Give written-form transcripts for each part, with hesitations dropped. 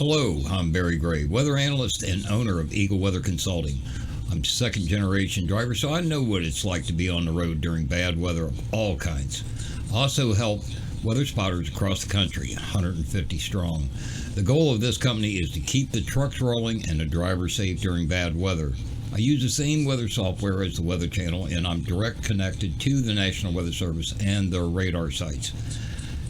Hello, I'm Barry Gray, weather analyst and owner of Eagle Weather Consulting. I'm second generation driver, so I know what it's like to be on the road during bad weather of all kinds. I also help weather spotters across the country, 150 strong. The goal of this company is to keep the trucks rolling and the drivers safe during bad weather. I use the same weather software as the Weather Channel, and I'm direct connected to the National Weather Service and their radar sites.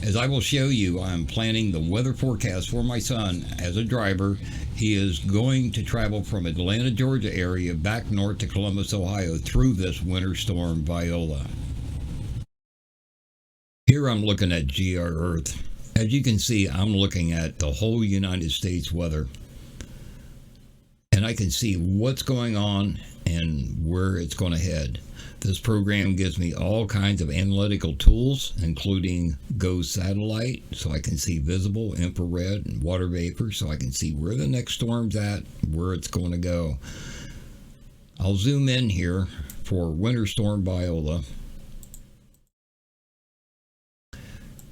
As I will show you, I'm planning the weather forecast for my son as a driver. He is going to travel from Atlanta, Georgia area back north to Columbus, Ohio through this winter storm Viola. Here I'm looking at GR Earth. As you can see, I'm looking at the whole United States weather. And I can see what's going on and where it's going to head. This program gives me all kinds of analytical tools, including GO satellite, so I can see visible, infrared, and water vapor, so I can see where the next storm's at, where it's going to go. I'll zoom in here for Winter Storm Viola.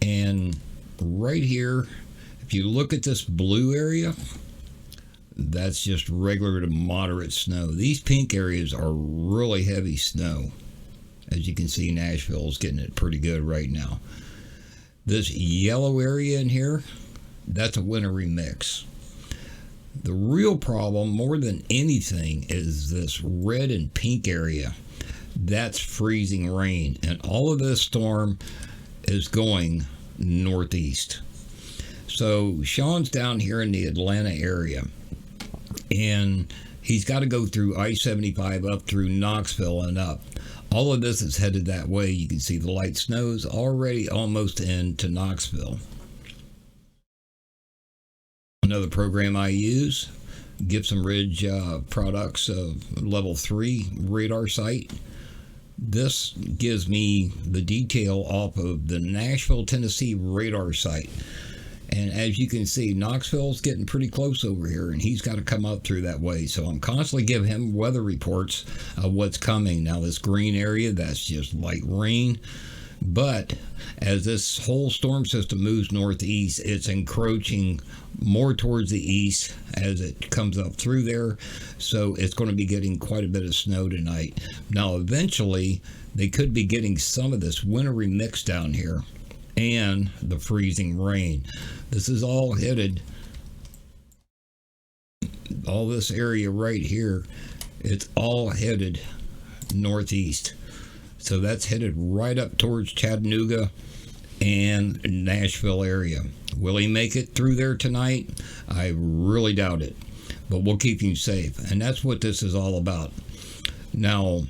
And right here, if you look at this blue area, that's just regular to moderate snow. These pink areas are really heavy snow. As you can see, Nashville is getting it pretty good right now. This yellow area in here, that's a wintry mix. The real problem, more than anything, is this red and pink area. That's freezing rain, and all of this storm is going northeast. So Sean's down here in the Atlanta area, and he's got to go through I-75 up through Knoxville and up. All of this is headed that way. You can see the light snow's already almost into Knoxville. Another program I use, Gibson Ridge Products Level 3 radar site. This gives me the detail off of the Nashville, Tennessee radar site. And as you can see, Knoxville's getting pretty close over here, and he's got to come up through that way. So I'm constantly giving him weather reports of what's coming. Now, this green area, that's just light rain. But as this whole storm system moves northeast, it's encroaching more towards the east as it comes up through there. So it's going to be getting quite a bit of snow tonight. Now, eventually, they could be getting some of this wintry mix down here and the freezing rain. This is all headed, all this area right here, it's all headed northeast. So that's headed right up towards Chattanooga and Nashville area. Will he make it through there tonight? I really doubt it, but we'll keep him safe. And that's what this is all about. Now,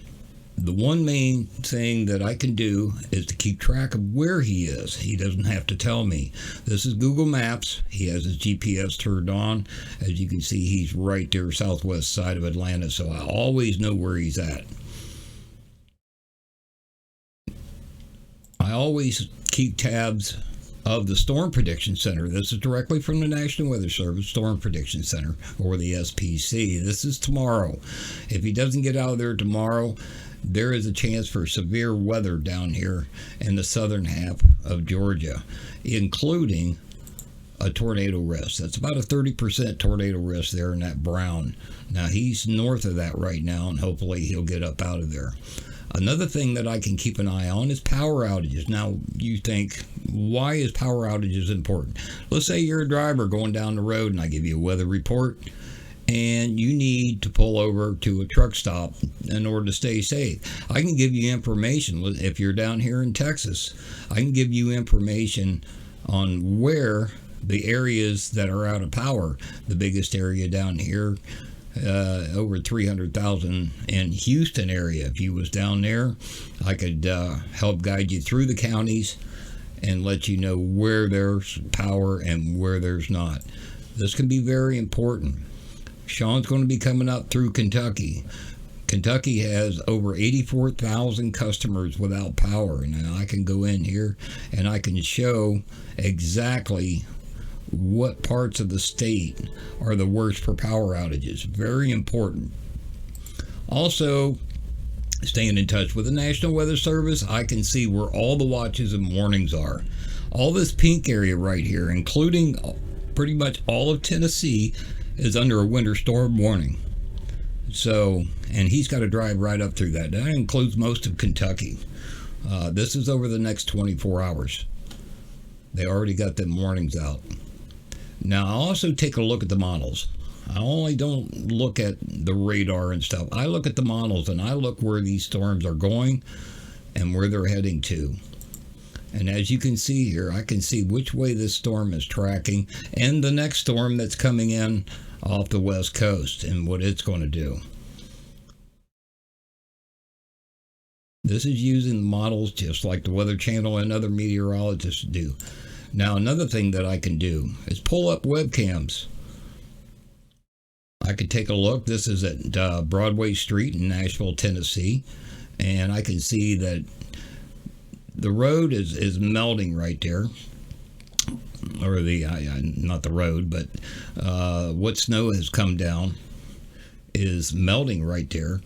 the one main thing that I can do is to keep track of where he is. He doesn't have to tell me. This is Google Maps. He has his GPS turned on. As you can see, he's right there, southwest side of Atlanta, so I always know where he's at. I always keep tabs of the Storm Prediction Center. This is directly from the National Weather Service Storm Prediction Center, or the SPC. This is tomorrow. If he doesn't get out of there tomorrow, there is a chance for severe weather down here in the southern half of Georgia, including a tornado risk. That's about a 30% tornado risk there in that brown. Now, he's north of that right now, and hopefully he'll get up out of there. Another thing that I can keep an eye on is power outages. Now, you think, why is power outages important? Let's say you're a driver going down the road, and I give you a weather report, and you need to pull over to a truck stop in order to stay safe. I can give you information. If you're down here in Texas, I can give you information on where the areas that are out of power. The biggest area down here, over 300,000 in Houston area. If you was down there, I could help guide you through the counties and let you know where there's power and where there's not. This can be very important. Sean's going to be coming up through Kentucky. Kentucky has over 84,000 customers without power. Now I can go in here and I can show exactly what parts of the state are the worst for power outages. Very important. Also, staying in touch with the National Weather Service, I can see where all the watches and warnings are. All this pink area right here, including pretty much all of Tennessee is under a winter storm warning. So, and he's got to drive right up through that. That includes most of Kentucky. This is over the next 24 hours. They already got them warnings out. Now, I also take a look at the models. I only don't look at the radar and stuff. I look at the models, and I look where these storms are going and where they're heading to. And as you can see here, I can see which way this storm is tracking and the next storm that's coming in off the west coast and what it's going to do. This is using the models just like the Weather Channel and other meteorologists do. Now, another thing that I can do is pull up webcams. I could take a look. This is at Broadway Street in Nashville, Tennessee, and I can see that the road is melting right there, or not the road, but what snow has come down is melting right there.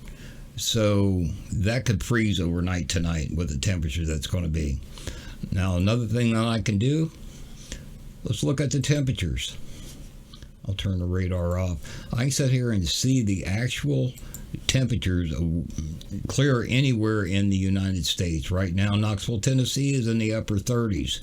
So that could freeze overnight tonight with the temperature that's going to be. Now, another thing that I can do, let's look at the temperatures. I'll turn the radar off. I can sit here and see the actual temperatures clear anywhere in the United States. Right now, Knoxville, Tennessee is in the upper 30s.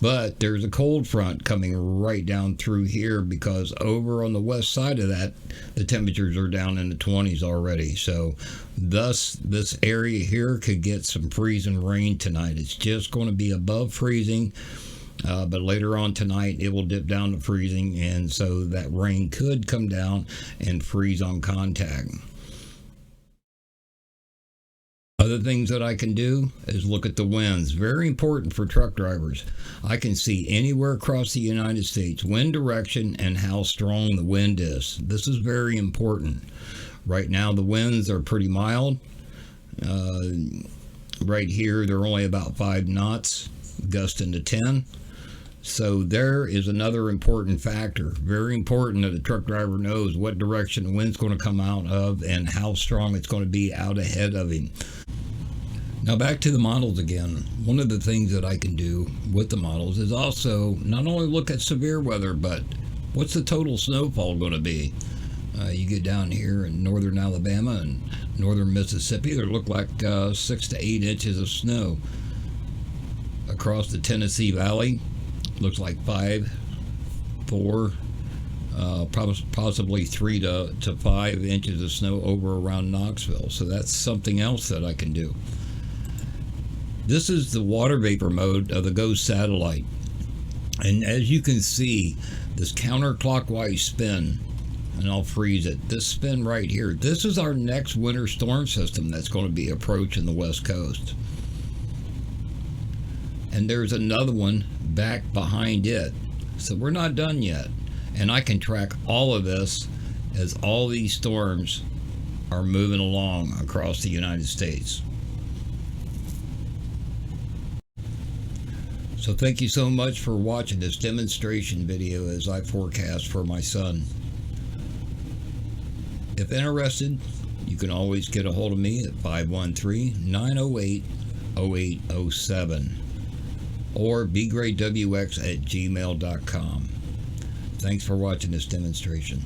But there's a cold front coming right down through here because over on the west side of that, the temperatures are down in the 20s already. So thus, this area here could get some freezing rain tonight. It's just going to be above freezing. But later on tonight, it will dip down to freezing, and so that rain could come down and freeze on contact. Other things that I can do is look at the winds. Very important for truck drivers. I can see anywhere across the United States wind direction and how strong the wind is. This is very important. Right now, the winds are pretty mild. Right here, they're only about 5 knots, gusting to 10. So there is another important factor. Very important that a truck driver knows what direction the wind's going to come out of and how strong it's going to be out ahead of him. Now back to the models again. One of the things that I can do with the models is also not only look at severe weather, but what's the total snowfall going to be? You get down here in northern Alabama and northern Mississippi, there look like 6 to 8 inches of snow. Across the Tennessee Valley, looks like 5, 4, possibly 3 to 5 inches of snow over around Knoxville. So that's something else that I can do. This is the water vapor mode of the GOES satellite. And as you can see, this counterclockwise spin, and I'll freeze it, this spin right here, this is our next winter storm system that's going to be approaching the west coast. And there's another one back behind it. So we're not done yet. And I can track all of this as all these storms are moving along across the United States. So thank you so much for watching this demonstration video as I forecast for my son. If interested, you can always get a hold of me at 513-908-0807 or bgreatwx@gmail.com. Thanks for watching this demonstration.